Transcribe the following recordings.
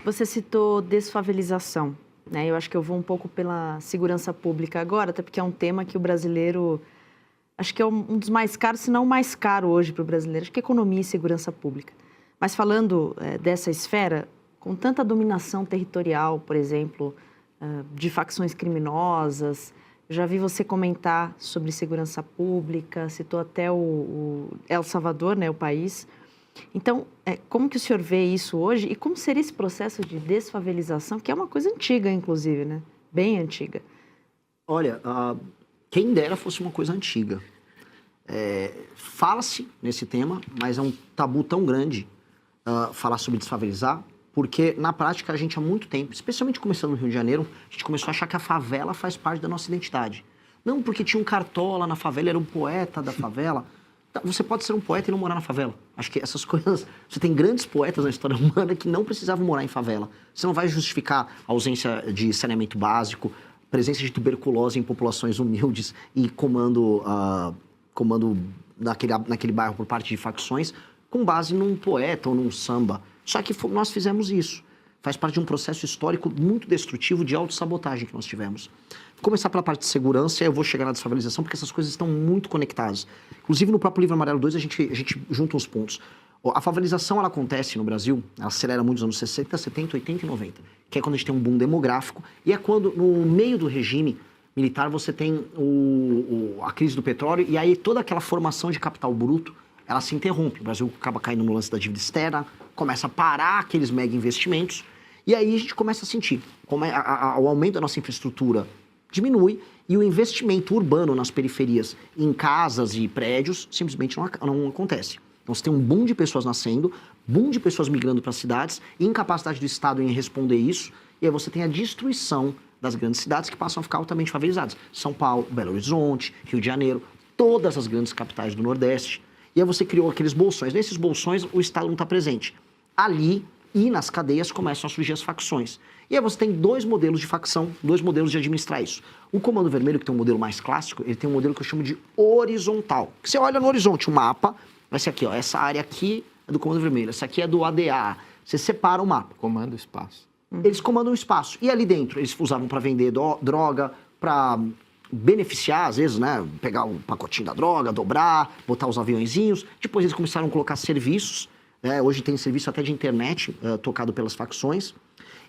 Você citou desfavelização, né? Eu acho que eu vou um pouco pela segurança pública agora, até porque é um tema que o brasileiro, acho que é um dos mais caros, se não o mais caro hoje para o brasileiro, acho que é economia e segurança pública. Mas falando dessa esfera, com tanta dominação territorial, por exemplo, de facções criminosas, já vi você comentar sobre segurança pública, citou até o El Salvador, né, o país. Então, como que o senhor vê isso hoje e como seria esse processo de desfavelização, que é uma coisa antiga, inclusive, né? Bem antiga. Olha, quem dera fosse uma coisa antiga. Fala-se nesse tema, mas é um tabu tão grande falar sobre desfavelizar, porque na prática a gente há muito tempo, especialmente começando no Rio de Janeiro, a gente começou a achar que a favela faz parte da nossa identidade. Não porque tinha um cartola na favela, era um poeta da favela. Você pode ser um poeta e não morar na favela. Acho que essas coisas... Você tem grandes poetas na história humana que não precisavam morar em favela. Você não vai justificar a ausência de saneamento básico, presença de tuberculose em populações humildes e comando naquele bairro por parte de facções com base num poeta ou num samba. Só que nós fizemos isso. Faz parte de um processo histórico muito destrutivo de autossabotagem que nós tivemos. Vou começar pela parte de segurança e eu vou chegar na desfavelização, porque essas coisas estão muito conectadas. Inclusive, no próprio Livro Amarelo 2, a gente junta uns pontos. A favelização, ela acontece no Brasil, ela acelera muito nos anos 60, 70, 80 e 90, que é quando a gente tem um boom demográfico, e é quando, no meio do regime militar, você tem a crise do petróleo, e aí toda aquela formação de capital bruto, ela se interrompe. O Brasil acaba caindo no lance da dívida externa, começa a parar aqueles mega investimentos, e aí a gente começa a sentir como o aumento da nossa infraestrutura diminui e o investimento urbano nas periferias, em casas e prédios, simplesmente não acontece. Então você tem um boom de pessoas nascendo, boom de pessoas migrando para as cidades, incapacidade do Estado em responder isso, e aí você tem a destruição das grandes cidades que passam a ficar altamente favelizadas. São Paulo, Belo Horizonte, Rio de Janeiro, todas as grandes capitais do Nordeste. E aí você criou aqueles bolsões. Nesses bolsões, o Estado não está presente. Ali e nas cadeias começam a surgir as facções. E aí você tem dois modelos de facção, dois modelos de administrar isso. O Comando Vermelho, que tem um modelo mais clássico, ele tem um modelo que eu chamo de horizontal. Que você olha no horizonte, o mapa, vai ser aqui, ó, essa área aqui é do Comando Vermelho, essa aqui é do ADA. Você separa o mapa. Comanda o espaço. Eles comandam o espaço. E ali dentro, eles usavam para vender droga, para beneficiar, às vezes, né, pegar um pacotinho da droga, dobrar, botar os aviõezinhos. Depois eles começaram a colocar serviços. Hoje tem serviço até de internet tocado pelas facções.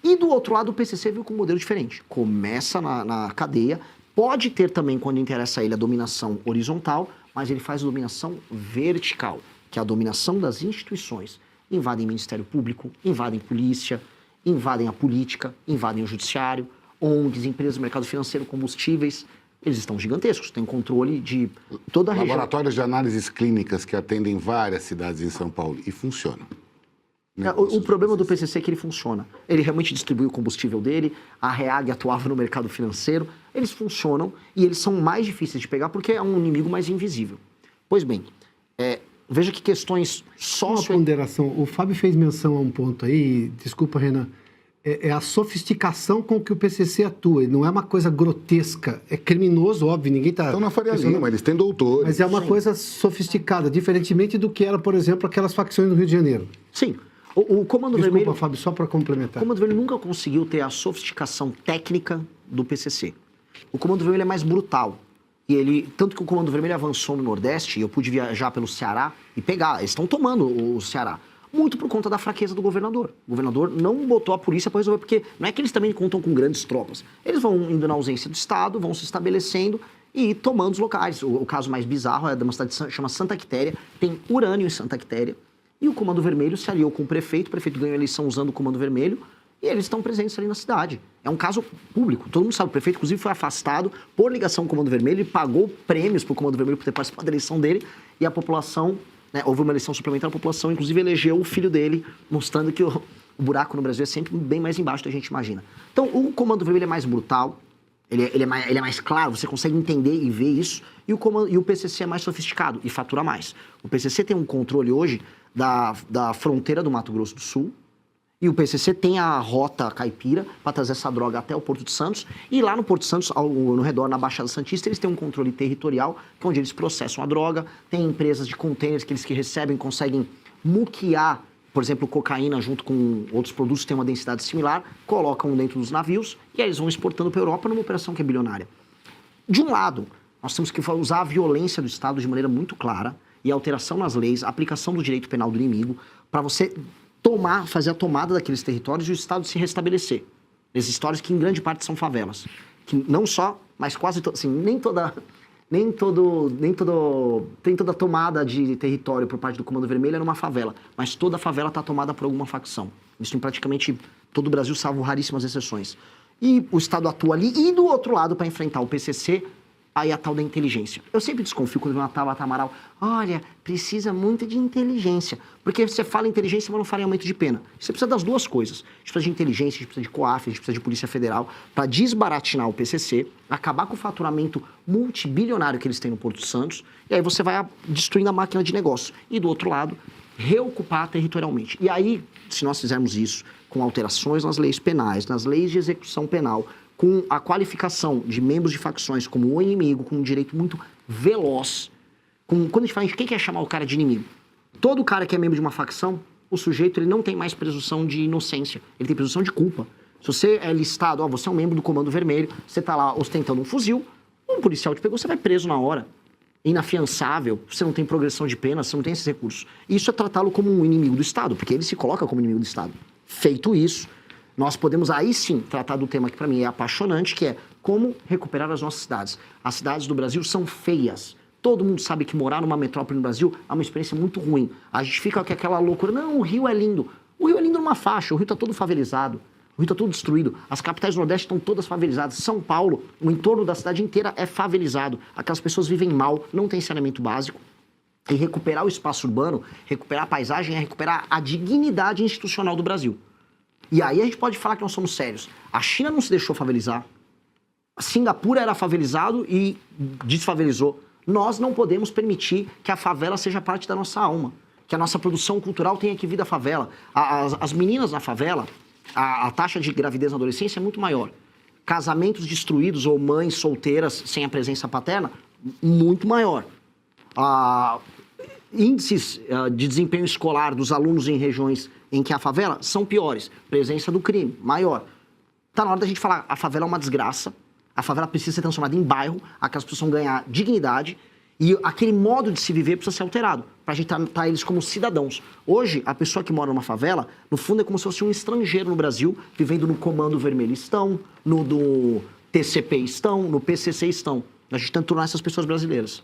E do outro lado, o PCC veio com um modelo diferente. Começa na cadeia, pode ter também, quando interessa a ele, a dominação horizontal, mas ele faz a dominação vertical, que é a dominação das instituições. Invadem Ministério Público, invadem polícia, invadem a política, invadem o judiciário, ONGs, empresas do mercado financeiro, combustíveis. Eles estão gigantescos, têm controle de toda a região. Laboratórios de análises clínicas que atendem várias cidades em São Paulo e funcionam. O problema do PCC é que ele funciona. Ele realmente distribui o combustível dele, a REAG atuava no mercado financeiro, eles funcionam e eles são mais difíceis de pegar porque é um inimigo mais invisível. Pois bem, veja que questões Uma ponderação, o Fábio fez menção a um ponto aí, desculpa, Renan, é a sofisticação com que o PCC atua, não é uma coisa grotesca, é criminoso, óbvio, ninguém está... Então na Faria Lima, eles têm doutores. Mas é uma coisa sofisticada, diferentemente do que era, por exemplo, aquelas facções do Rio de Janeiro. Sim. O Comando Vermelho... Desculpa, Fábio, só para complementar. O Comando Vermelho nunca conseguiu ter a sofisticação técnica do PCC. O Comando Vermelho é mais brutal. Tanto que o Comando Vermelho avançou no Nordeste, e eu pude viajar pelo Ceará e pegar. Eles estão tomando o Ceará. Muito por conta da fraqueza do governador. O governador não botou a polícia para resolver, porque não é que eles também contam com grandes tropas. Eles vão indo na ausência do Estado, vão se estabelecendo e tomando os locais. O caso mais bizarro é de uma cidade que chama Santa Quitéria. Tem urânio em Santa Quitéria. E o Comando Vermelho se aliou com o prefeito ganhou a eleição usando o Comando Vermelho, e eles estão presentes ali na cidade. É um caso público, todo mundo sabe, o prefeito inclusive foi afastado por ligação com o Comando Vermelho, ele pagou prêmios para o Comando Vermelho por ter participado da eleição dele, e a população, houve uma eleição suplementar, a população inclusive elegeu o filho dele, mostrando que o buraco no Brasil é sempre bem mais embaixo do que a gente imagina. Então o Comando Vermelho é mais brutal, ele é mais claro, você consegue entender e ver isso, e o PCC é mais sofisticado e fatura mais. O PCC tem um controle hoje da fronteira do Mato Grosso do Sul, e o PCC tem a rota caipira para trazer essa droga até o Porto de Santos, e lá no Porto de Santos, no redor, na Baixada Santista, eles têm um controle territorial, que é onde eles processam a droga, tem empresas de contêineres que eles recebem, conseguem muquear por exemplo, cocaína junto com outros produtos que têm uma densidade similar, colocam dentro dos navios e aí eles vão exportando para a Europa numa operação que é bilionária. De um lado, nós temos que usar a violência do Estado de maneira muito clara e a alteração nas leis, a aplicação do direito penal do inimigo, para você fazer a tomada daqueles territórios e o Estado se restabelecer. Esses territórios que em grande parte são favelas. Que não só, mas quase, assim, nem toda tomada de território por parte do Comando Vermelho é numa favela, mas toda favela está tomada por alguma facção. Isso em praticamente todo o Brasil, salvo raríssimas exceções. E o Estado atua ali, e do outro lado, para enfrentar o PCC, aí a tal da inteligência. Eu sempre desconfio quando vem uma Tabata Amaral, olha, precisa muito de inteligência. Porque você fala inteligência, mas não fala em aumento de pena. Você precisa das duas coisas. A gente precisa de inteligência, a gente precisa de COAF, a gente precisa de Polícia Federal, para desbaratinar o PCC, acabar com o faturamento multibilionário que eles têm no Porto de Santos, e aí você vai destruindo a máquina de negócio. E do outro lado, reocupar territorialmente. E aí, se nós fizermos isso com alterações nas leis penais, nas leis de execução penal, com a qualificação de membros de facções como o inimigo, com um direito muito veloz. Quando a gente fala, quem quer chamar o cara de inimigo? Todo cara que é membro de uma facção, o sujeito ele não tem mais presunção de inocência, ele tem presunção de culpa. Se você é listado, você é um membro do Comando Vermelho, você está lá ostentando um fuzil, um policial te pegou, você vai preso na hora. Inafiançável, você não tem progressão de pena, você não tem esses recursos. Isso é tratá-lo como um inimigo do Estado, porque ele se coloca como inimigo do Estado. Feito isso, nós podemos aí sim tratar do tema que para mim é apaixonante, que é como recuperar as nossas cidades. As cidades do Brasil são feias. Todo mundo sabe que morar numa metrópole no Brasil é uma experiência muito ruim. A gente fica com aquela loucura, não, o Rio é lindo. O Rio é lindo numa faixa, o Rio está todo favelizado. O Rio está todo destruído. As capitais do Nordeste estão todas favelizadas. São Paulo, o entorno da cidade inteira é favelizado. Aquelas pessoas vivem mal, não tem saneamento básico. E recuperar o espaço urbano, recuperar a paisagem, é recuperar a dignidade institucional do Brasil. E aí a gente pode falar que nós somos sérios. A China não se deixou favelizar. A Singapura era favelizado e desfavelizou. Nós não podemos permitir que a favela seja parte da nossa alma. Que a nossa produção cultural tenha que vir da favela. As meninas na favela, a taxa de gravidez na adolescência é muito maior. Casamentos destruídos ou mães solteiras sem a presença paterna, muito maior. Índices de desempenho escolar dos alunos em regiões em que há favela são piores. Presença do crime, maior. Tá na hora da gente falar, a favela é uma desgraça, a favela precisa ser transformada em bairro, aquelas pessoas vão ganhar dignidade e aquele modo de se viver precisa ser alterado, pra gente tratar eles como cidadãos. Hoje, a pessoa que mora numa favela, no fundo é como se fosse um estrangeiro no Brasil, vivendo no Comando Vermelho estão, no do TCP estão, no PCC estão. A gente tenta tornar essas pessoas brasileiras.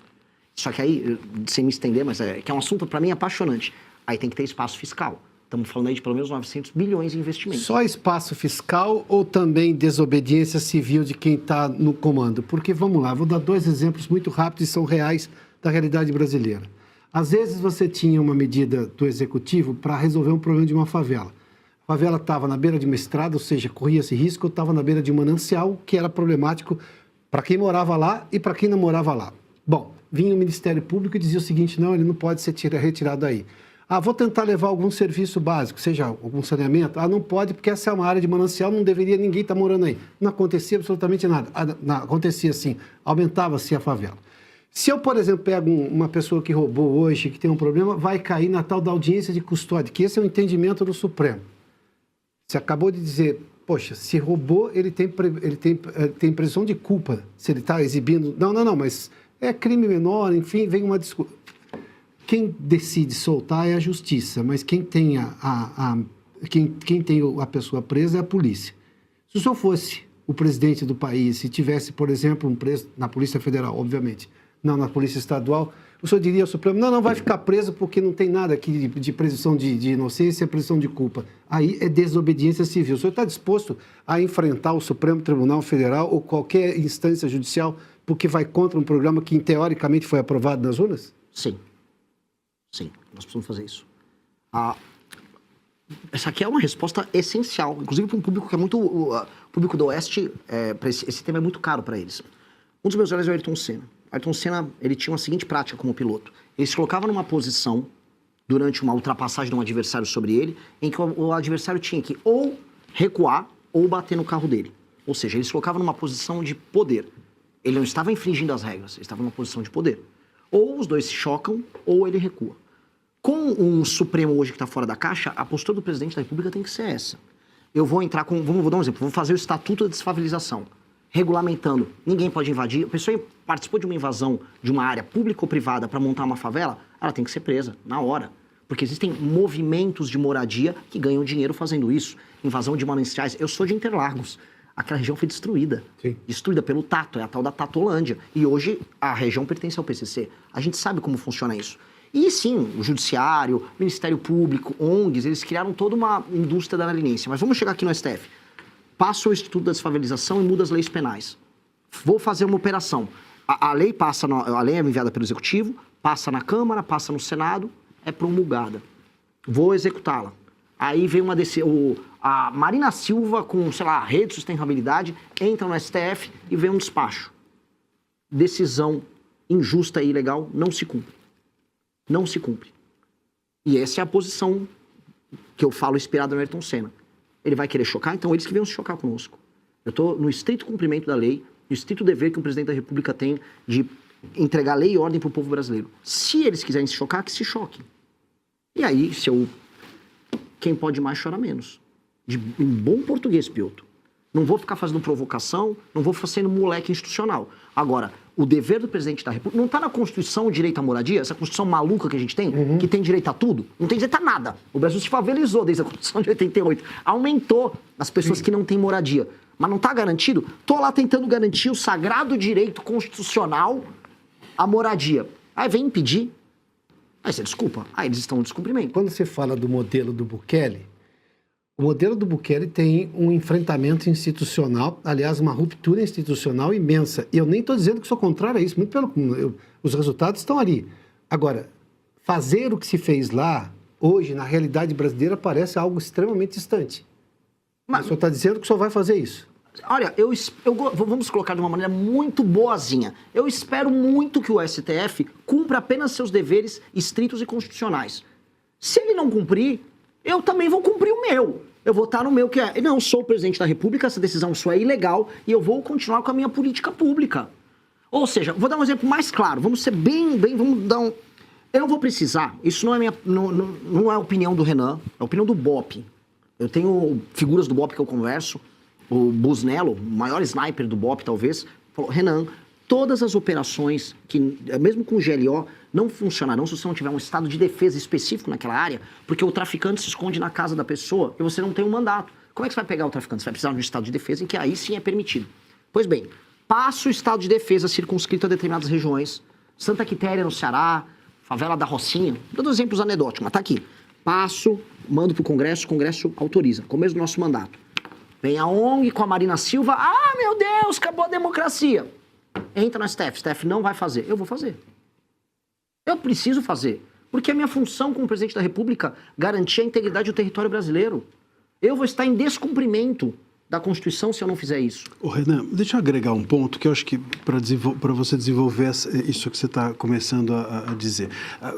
Só que aí, sem me estender, mas que é um assunto para mim apaixonante, aí tem que ter espaço fiscal. Estamos falando aí de pelo menos 900 bilhões de investimentos. Só espaço fiscal ou também desobediência civil de quem está no comando? Porque, vamos lá, vou dar dois exemplos muito rápidos e são reais da realidade brasileira. Às vezes você tinha uma medida do executivo para resolver um problema de uma favela. A favela estava na beira de uma estrada, ou seja, corria-se risco, ou estava na beira de um manancial, que era problemático para quem morava lá e para quem não morava lá. Bom, vinha o Ministério Público e dizia o seguinte, não, ele não pode ser retirado aí. Vou tentar levar algum serviço básico, seja algum saneamento. Não pode, porque essa é uma área de manancial, não deveria ninguém estar morando aí. Não acontecia absolutamente nada. Não, acontecia sim, aumentava-se a favela. Se eu, por exemplo, pego uma pessoa que roubou hoje, que tem um problema, vai cair na tal da audiência de custódia, que esse é o entendimento do Supremo. Você acabou de dizer, poxa, se roubou, ele tem presunção de culpa, se ele está exibindo... Não, mas é crime menor, enfim, vem uma desculpa. Quem decide soltar é a justiça, mas quem tem quem tem a pessoa presa é a polícia. Se o senhor fosse o presidente do país, se tivesse, por exemplo, um preso na Polícia Federal, obviamente, não na Polícia Estadual, o senhor diria ao Supremo, não vai ficar preso porque não tem nada aqui de presunção de inocência e presunção de culpa. Aí é desobediência civil. O senhor está disposto a enfrentar o Supremo Tribunal Federal ou qualquer instância judicial porque vai contra um programa que, teoricamente, foi aprovado nas urnas? Sim. Sim, nós precisamos fazer isso. Essa aqui é uma resposta essencial, inclusive para um público que é muito... O público do Oeste, esse tema é muito caro para eles. Um dos meus heróis é o Ayrton Senna. Ayrton Senna, ele tinha uma seguinte prática como piloto. Ele se colocava numa posição, durante uma ultrapassagem de um adversário sobre ele, em que o adversário tinha que ou recuar ou bater no carro dele. Ou seja, ele se colocava numa posição de poder. Ele não estava infringindo as regras, ele estava numa posição de poder. Ou os dois se chocam, ou ele recua. Com um Supremo hoje que está fora da caixa, a postura do presidente da República tem que ser essa. Eu vou entrar com... Vou dar um exemplo. Vou fazer o Estatuto da Desfavelização, regulamentando. Ninguém pode invadir. A pessoa participou de uma invasão de uma área pública ou privada para montar uma favela, ela tem que ser presa, na hora. Porque existem movimentos de moradia que ganham dinheiro fazendo isso. Invasão de mananciais. Eu sou de Interlagos. Aquela região foi destruída. Sim. Destruída pelo Tato, é a tal da Tatolândia. E hoje a região pertence ao PCC. A gente sabe como funciona isso. E sim, o Judiciário, Ministério Público, ONGs, eles criaram toda uma indústria da leniência. Mas vamos chegar aqui no STF. Passa o Instituto da Desfavelização e muda as leis penais. Vou fazer uma operação. A lei a lei é enviada pelo Executivo, passa na Câmara, passa no Senado, é promulgada. Vou executá-la. Aí vem a Marina Silva com, sei lá, Rede de Sustentabilidade, entra no STF e vem um despacho. Decisão injusta e ilegal não se cumpre. Não se cumpre. E essa é a posição que eu falo inspirada no Ayrton Senna. Ele vai querer chocar, então eles que venham se chocar conosco. Eu estou no estrito cumprimento da lei, no estrito dever que o presidente da República tem de entregar lei e ordem para o povo brasileiro. Se eles quiserem se chocar, que se choquem. E aí, quem pode mais chora menos. Em bom português, Piotr. Não vou ficar fazendo provocação, não vou ficar sendo moleque institucional. Agora, o dever do presidente da República... Não está na Constituição o direito à moradia? Essa Constituição maluca que a gente tem, que tem direito a tudo? Não tem direito a nada. O Brasil se favelizou desde a Constituição de 88. Aumentou as pessoas que não têm moradia. Mas não está garantido? Estou lá tentando garantir o sagrado direito constitucional à moradia. Aí vem impedir. Aí você desculpa. Aí eles estão no descumprimento. Quando você fala do modelo do Bukele, o modelo do Bukele tem um enfrentamento institucional, aliás, uma ruptura institucional imensa. E eu nem estou dizendo que sou contrário a isso, muito pelo os resultados estão ali. Agora, fazer o que se fez lá, hoje, na realidade brasileira, parece algo extremamente distante. Mas o senhor está dizendo que o senhor vai fazer isso? Olha, vamos colocar de uma maneira muito boazinha. Eu espero muito que o STF cumpra apenas seus deveres estritos e constitucionais. Se ele não cumprir, eu também vou cumprir o meu. Eu vou estar no meu que é... Não, sou o presidente da República, essa decisão sua é ilegal e eu vou continuar com a minha política pública. Ou seja, vou dar um exemplo mais claro. Vamos ser vamos dar um... Eu não vou precisar, isso não é não é a opinião do Renan, é a opinião do BOP. Eu tenho figuras do BOP que eu converso. O Busnello, o maior sniper do BOP, talvez, falou: Renan, todas as operações, que mesmo com o GLO, não funcionarão se você não tiver um estado de defesa específico naquela área, porque o traficante se esconde na casa da pessoa e você não tem um mandato. Como é que você vai pegar o traficante? Você vai precisar de um estado de defesa em que aí sim é permitido. Pois bem, passa o estado de defesa circunscrito a determinadas regiões. Santa Quitéria, no Ceará, favela da Rocinha, todos exemplos anedóticos, mas tá aqui. Passo, mando pro Congresso, o Congresso autoriza, começo do nosso mandato. Vem a ONG com a Marina Silva, meu Deus, acabou a democracia. Entra no STF, o STF não vai fazer. Eu vou fazer. Eu preciso fazer. Porque é minha função como presidente da República garantir a integridade do território brasileiro. Eu vou estar em descumprimento da Constituição se eu não fizer isso. Ô Renan, deixa eu agregar um ponto que eu acho que para você desenvolver isso que você está começando a dizer.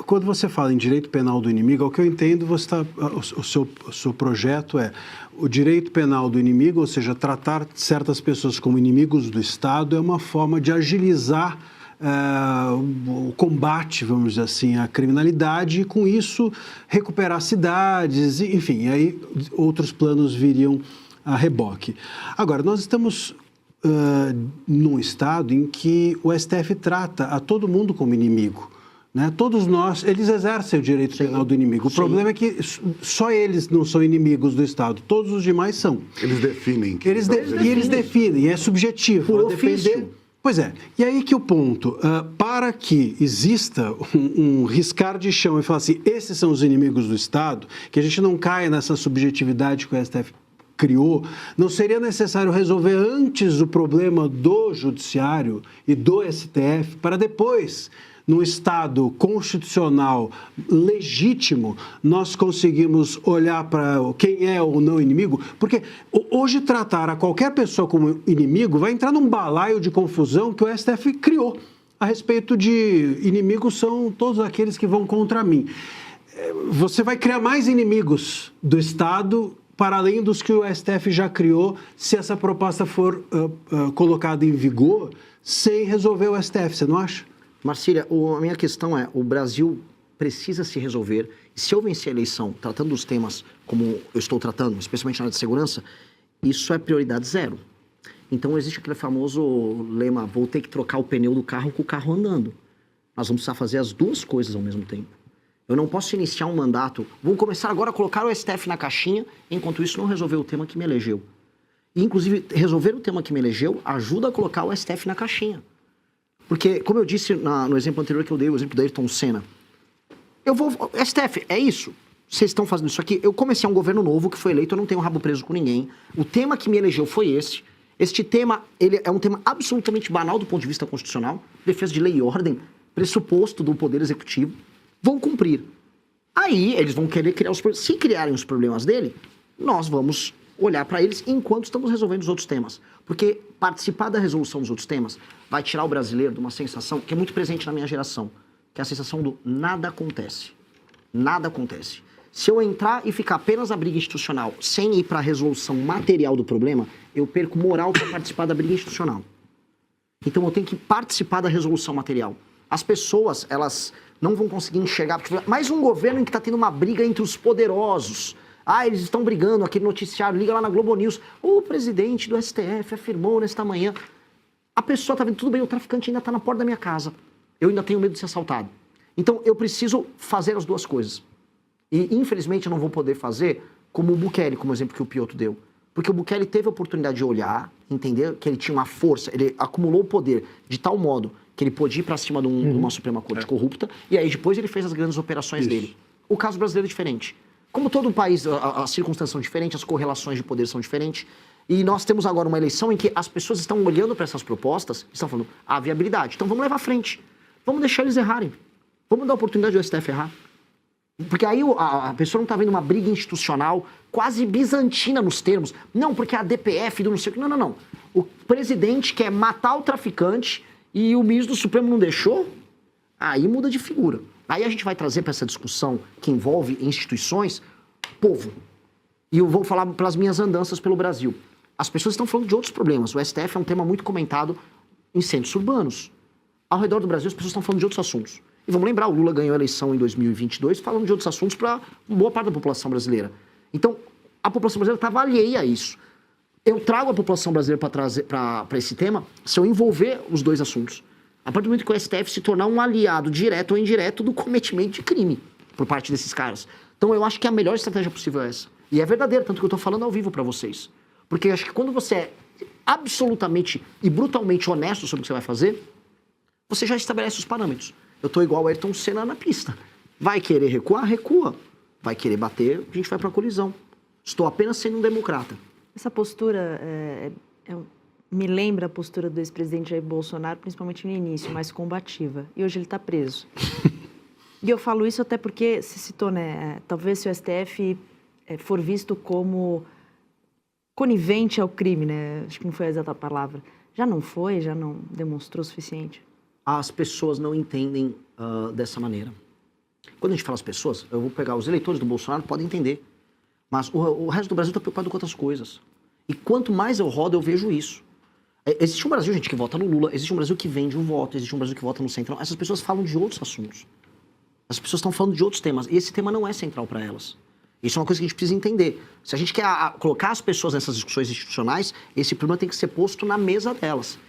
Quando você fala em direito penal do inimigo, ao que eu entendo, o seu projeto é o direito penal do inimigo, ou seja, tratar certas pessoas como inimigos do Estado é uma forma de agilizar o combate, vamos dizer assim, à criminalidade e, com isso, recuperar cidades, enfim, aí outros planos viriam a reboque. Agora, nós estamos num estado em que o STF trata a todo mundo como inimigo. Né? Todos nós, eles exercem o direito penal do inimigo. O problema é que só eles não são inimigos do Estado, todos os demais são. Eles definem. Eles definem, é subjetivo. Por ofício. Pois é, e aí que o ponto, para que exista um riscar de chão e falar assim, esses são os inimigos do Estado, que a gente não caia nessa subjetividade que o STF criou, não seria necessário resolver antes o problema do Judiciário e do STF para depois, num Estado constitucional legítimo, nós conseguimos olhar para quem é ou não inimigo? Porque hoje tratar a qualquer pessoa como inimigo vai entrar num balaio de confusão que o STF criou a respeito de inimigos são todos aqueles que vão contra mim. Você vai criar mais inimigos do Estado para além dos que o STF já criou, se essa proposta for colocada em vigor, sem resolver o STF, você não acha? Marcília, a minha questão é, o Brasil precisa se resolver. E se eu vencer a eleição tratando dos temas como eu estou tratando, especialmente na área de segurança, isso é prioridade zero. Então existe aquele famoso lema, vou ter que trocar o pneu do carro com o carro andando. Nós vamos precisar fazer as duas coisas ao mesmo tempo. Eu não posso iniciar um mandato, vou começar agora a colocar o STF na caixinha, enquanto isso não resolver o tema que me elegeu. E, inclusive, resolver o tema que me elegeu ajuda a colocar o STF na caixinha. Porque, como eu disse no exemplo anterior que eu dei, o exemplo do Ayrton Senna, STF, é isso? Vocês estão fazendo isso aqui? Eu comecei um governo novo que foi eleito, eu não tenho rabo preso com ninguém. O tema que me elegeu foi esse. Este tema, ele é um tema absolutamente banal do ponto de vista constitucional, defesa de lei e ordem, pressuposto do poder executivo, vão cumprir. Aí, eles vão querer criar os problemas. Se criarem os problemas dele, nós vamos olhar para eles enquanto estamos resolvendo os outros temas. Porque participar da resolução dos outros temas vai tirar o brasileiro de uma sensação que é muito presente na minha geração, que é a sensação do nada acontece. Nada acontece. Se eu entrar e ficar apenas na briga institucional, sem ir para a resolução material do problema, eu perco moral para participar da briga institucional. Então eu tenho que participar da resolução material. As pessoas, elas não vão conseguir enxergar. Mais um governo em que está tendo uma briga entre os poderosos. Ah, eles estão brigando, aquele noticiário, liga lá na Globo News. O presidente do STF afirmou nesta manhã. A pessoa está vendo, tudo bem, o traficante ainda está na porta da minha casa. Eu ainda tenho medo de ser assaltado. Então eu preciso fazer as duas coisas. E, infelizmente, eu não vou poder fazer como o Bukele, como o exemplo que o Piotr deu. Porque o Bukele teve a oportunidade de olhar, entender que ele tinha uma força, ele acumulou o poder de tal modo que ele pôde ir para cima de uma Suprema Corte corrupta, e aí depois ele fez as grandes operações dele. O caso brasileiro é diferente. Como todo país, as circunstâncias são diferentes, as correlações de poder são diferentes, e nós temos agora uma eleição em que as pessoas estão olhando para essas propostas e estão falando, há viabilidade. Então vamos levar à frente. Vamos deixar eles errarem. Vamos dar a oportunidade do STF errar. Porque aí a pessoa não está vendo uma briga institucional quase bizantina nos termos. Não, porque a DPF do não sei o que. Não, não, não. O presidente quer matar o traficante e o ministro do Supremo não deixou? Aí muda de figura. Aí a gente vai trazer para essa discussão que envolve instituições, povo. E eu vou falar pelas minhas andanças pelo Brasil. As pessoas estão falando de outros problemas. O STF é um tema muito comentado em centros urbanos. Ao redor do Brasil, as pessoas estão falando de outros assuntos. E vamos lembrar, o Lula ganhou a eleição em 2022 falando de outros assuntos para boa parte da população brasileira. Então, a população brasileira estava alheia a isso. Eu trago a população brasileira para esse tema se eu envolver os dois assuntos. A partir do momento que o STF se tornar um aliado direto ou indireto do cometimento de crime por parte desses caras. Então, eu acho que a melhor estratégia possível é essa. E é verdadeiro, tanto que eu estou falando ao vivo para vocês. Porque eu acho que quando você é absolutamente e brutalmente honesto sobre o que você vai fazer, você já estabelece os parâmetros. Eu tô igual o Ayrton Senna na pista. Vai querer recuar? Recua. Vai querer bater? A gente vai pra colisão. Estou apenas sendo um democrata. Essa postura me lembra a postura do ex-presidente Jair Bolsonaro, principalmente no início, mais combativa. E hoje ele está preso. E eu falo isso até porque se citou, né? Talvez se o STF for visto como conivente ao crime, né? Acho que não foi a exata palavra. Já não foi? Já não demonstrou o suficiente? As pessoas não entendem dessa maneira. Quando a gente fala as pessoas, eu vou pegar os eleitores do Bolsonaro, podem entender. Mas o resto do Brasil está preocupado com outras coisas. E quanto mais eu rodo, eu vejo isso. Existe um Brasil, gente, que vota no Lula, existe um Brasil que vende o voto, existe um Brasil que vota no Centrão. Essas pessoas falam de outros assuntos. As pessoas estão falando de outros temas. E esse tema não é central para elas. Isso é uma coisa que a gente precisa entender. Se a gente quer colocar as pessoas nessas discussões institucionais, esse problema tem que ser posto na mesa delas.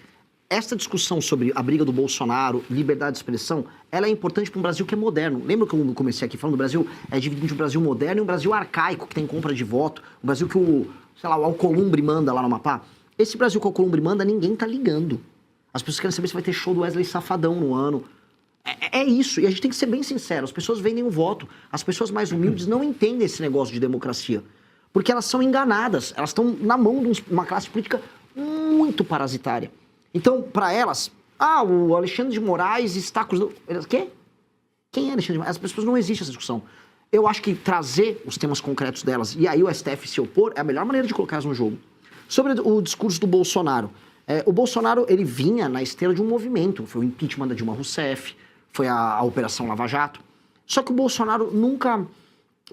Essa discussão sobre a briga do Bolsonaro, liberdade de expressão, ela é importante para um Brasil que é moderno. Lembra que eu comecei aqui falando do Brasil é dividido entre um Brasil moderno e um Brasil arcaico, que tem compra de voto, um Brasil que o Alcolumbre manda lá no Amapá? Esse Brasil que o Alcolumbre manda, ninguém tá ligando. As pessoas querem saber se vai ter show do Wesley Safadão no ano. É isso, e a gente tem que ser bem sincero, as pessoas vendem o voto. As pessoas mais humildes não entendem esse negócio de democracia, porque elas são enganadas, elas estão na mão de uma classe política muito parasitária. Então, para elas, o Alexandre de Moraes está cruzando... Quê? Quem é Alexandre de Moraes? As pessoas não existe essa discussão. Eu acho que trazer os temas concretos delas e aí o STF se opor é a melhor maneira de colocá-las no jogo. Sobre o discurso do Bolsonaro. O Bolsonaro, ele vinha na esteira de um movimento. Foi o impeachment da Dilma Rousseff, foi a Operação Lava Jato. Só que o Bolsonaro nunca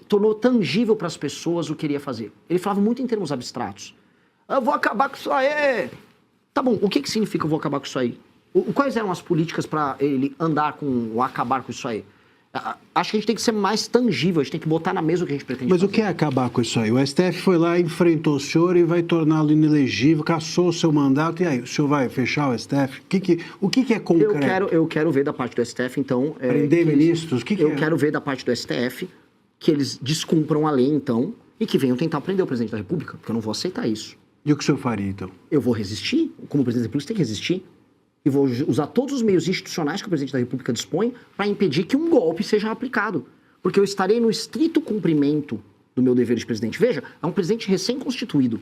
tornou tangível para as pessoas o que ele ia fazer. Ele falava muito em termos abstratos. Eu vou acabar com isso aí! Tá bom, o que significa eu vou acabar com isso aí? Quais eram as políticas para ele andar com ou acabar com isso aí? Acho que a gente tem que ser mais tangível, a gente tem que botar na mesa o que a gente pretende Mas fazer. o que é acabar com isso aí? O STF foi lá, enfrentou o senhor e vai torná-lo inelegível, cassou o seu mandato, e aí, o senhor vai fechar o STF? O que é concreto? Eu quero ver da parte do STF, então... Prender ministros? O que eu é? quero ver da parte do STF que eles descumpram a lei, então, e que venham tentar prender o presidente da República, porque eu não vou aceitar isso. E o que o senhor faria, então? Eu vou resistir, como presidente da República, você tem que resistir, e vou usar todos os meios institucionais que o presidente da República dispõe para impedir que um golpe seja aplicado. Porque eu estarei no estrito cumprimento do meu dever de presidente. Veja, é um presidente recém-constituído.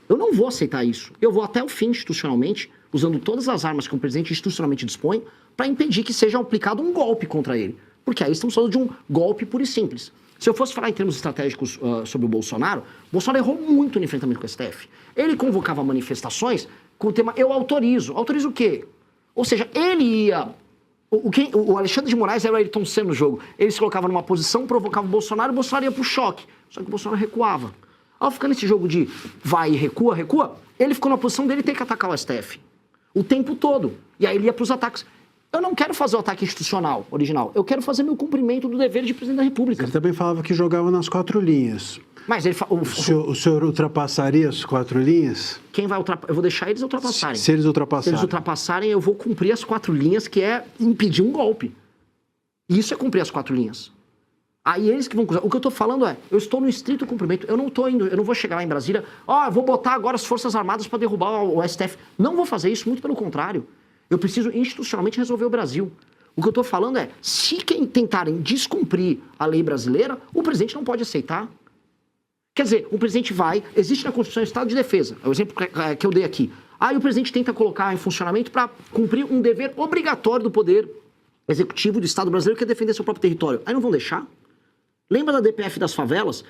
Eu não vou aceitar isso. Eu vou até o fim institucionalmente, usando todas as armas que um presidente institucionalmente dispõe, para impedir que seja aplicado um golpe contra ele. Porque aí estamos falando de um golpe puro e simples. Se eu fosse falar em termos estratégicos sobre o Bolsonaro errou muito no enfrentamento com o STF. Ele convocava manifestações com o tema eu autorizo. Autorizo o quê? Ou seja, ele ia... O Alexandre de Moraes era o Ayrton Senna no jogo. Ele se colocava numa posição, provocava o Bolsonaro ia pro choque. Só que o Bolsonaro recuava. Ao ficar nesse jogo de vai e recua, ele ficou na posição dele ter que atacar o STF. O tempo todo. E aí ele ia pros ataques. Eu não quero fazer o ataque institucional original. Eu quero fazer meu cumprimento do dever de presidente da República. Ele também falava que jogava nas 4 linhas. Mas ele O senhor ultrapassaria as 4 linhas? Quem vai ultrapassar? Eu vou deixar eles ultrapassarem. Se eles ultrapassarem. Se eles ultrapassarem, eu vou cumprir as 4 linhas, que é impedir um golpe. Isso é cumprir as 4 linhas. Aí eles que vão... O que eu tô falando é, eu estou no estrito cumprimento, eu não vou chegar lá em Brasília, eu vou botar agora as Forças Armadas para derrubar o STF. Não vou fazer isso, muito pelo contrário. Eu preciso institucionalmente resolver o Brasil. O que eu tô falando é, se quem tentarem descumprir a lei brasileira, o presidente não pode aceitar. Quer dizer, o presidente existe na Constituição o Estado de Defesa, é o exemplo que eu dei aqui. Aí o presidente tenta colocar em funcionamento para cumprir um dever obrigatório do poder executivo do Estado brasileiro, que é defender seu próprio território. Aí não vão deixar? Lembra da DPF das favelas?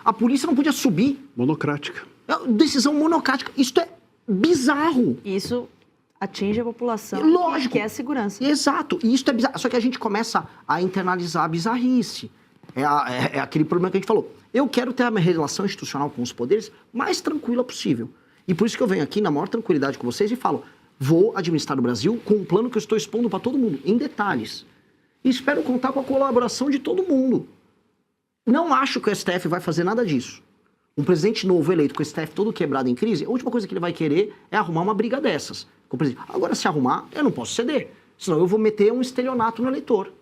A polícia não podia subir. Monocrática. Decisão monocrática. Isso é bizarro. Isso atinge a população. Lógico. Que é a segurança. Exato. E isso é bizarro. Só que a gente começa a internalizar a bizarrice. É aquele problema que a gente falou. Eu quero ter a minha relação institucional com os poderes mais tranquila possível. E por isso que eu venho aqui na maior tranquilidade com vocês e falo, vou administrar o Brasil com um plano que eu estou expondo para todo mundo, em detalhes. E espero contar com a colaboração de todo mundo. Não acho que o STF vai fazer nada disso. Um presidente novo eleito com o STF todo quebrado em crise, a última coisa que ele vai querer é arrumar uma briga dessas com o presidente. Agora, se arrumar, eu não posso ceder. Senão eu vou meter um estelionato no eleitor.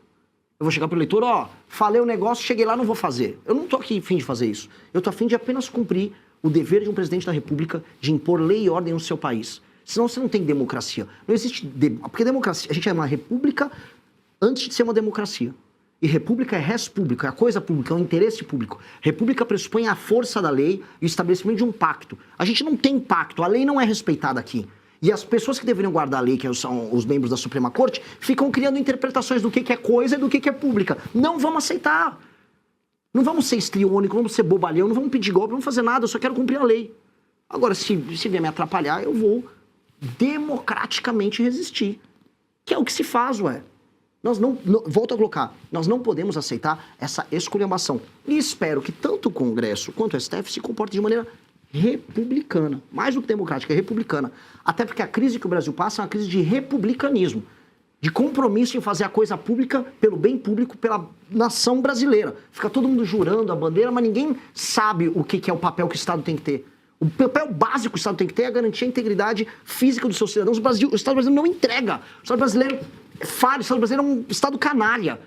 Eu vou chegar pro eleitor, falei o negócio, cheguei lá, não vou fazer. Eu não tô aqui a fim de fazer isso. Eu tô a fim de apenas cumprir o dever de um presidente da República de impor lei e ordem no seu país. Senão você não tem democracia. Não existe... Porque democracia... A gente é uma república antes de ser uma democracia. E república é res público, é a coisa pública, é o interesse público. República pressupõe a força da lei e o estabelecimento de um pacto. A gente não tem pacto, a lei não é respeitada aqui. E as pessoas que deveriam guardar a lei, que são os membros da Suprema Corte, ficam criando interpretações do que é coisa e do que é pública. Não vamos aceitar. Não vamos ser estriônico, não vamos ser bobalhão, não vamos pedir golpe, não vamos fazer nada, eu só quero cumprir a lei. Agora, se vier me atrapalhar, eu vou democraticamente resistir. Que é o que se faz, volto a colocar, nós não podemos aceitar essa esculhambação. E espero que tanto o Congresso quanto o STF se comportem de maneira republicana. Mais do que democrática, é republicana. Até porque a crise que o Brasil passa é uma crise de republicanismo. De compromisso em fazer a coisa pública pelo bem público, pela nação brasileira. Fica todo mundo jurando a bandeira, mas ninguém sabe o que é o papel que o Estado tem que ter. O papel básico que o Estado tem que ter é garantir a integridade física dos seus cidadãos. O Estado brasileiro não entrega. O Estado brasileiro é falho, o Estado brasileiro é um Estado canalha.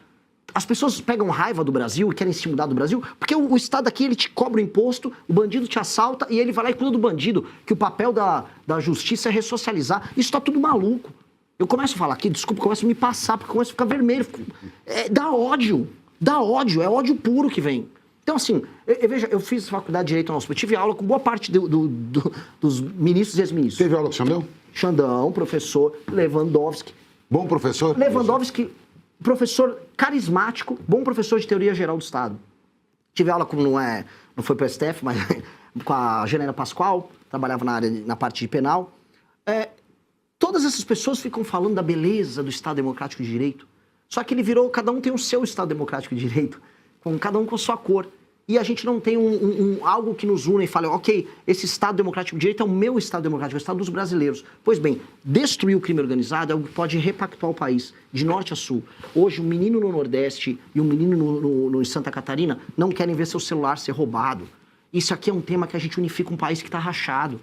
As pessoas pegam raiva do Brasil e querem se mudar do Brasil porque o Estado aqui, ele te cobra o imposto, o bandido te assalta e ele vai lá e cuida do bandido, que o papel da justiça é ressocializar. Isso tá tudo maluco. Eu começo a falar aqui, desculpa, começo a me passar, porque começo a ficar vermelho. Dá ódio, é ódio puro que vem. Então, assim, veja, eu fiz faculdade de Direito na USP, eu tive aula com boa parte dos ministros e ex-ministros. Teve aula com o Xandão? Xandão, professor, Lewandowski. Bom professor? Lewandowski, professor carismático, bom professor de teoria geral do Estado. Tive aula com, não foi para o STF, mas com a Janaína Pascoal, trabalhava na parte de penal. Todas essas pessoas ficam falando da beleza do Estado Democrático de Direito. Só que cada um tem o seu Estado Democrático de Direito, cada um com a sua cor. e a gente não tem algo que nos une e fale, ok, esse Estado Democrático de Direito é o meu Estado Democrático, é o Estado dos brasileiros. Pois bem, destruir o crime organizado é algo que pode repactuar o país, de norte a sul. Hoje, um menino no Nordeste e um menino em Santa Catarina não querem ver seu celular ser roubado. Isso aqui é um tema que a gente unifica um país que está rachado.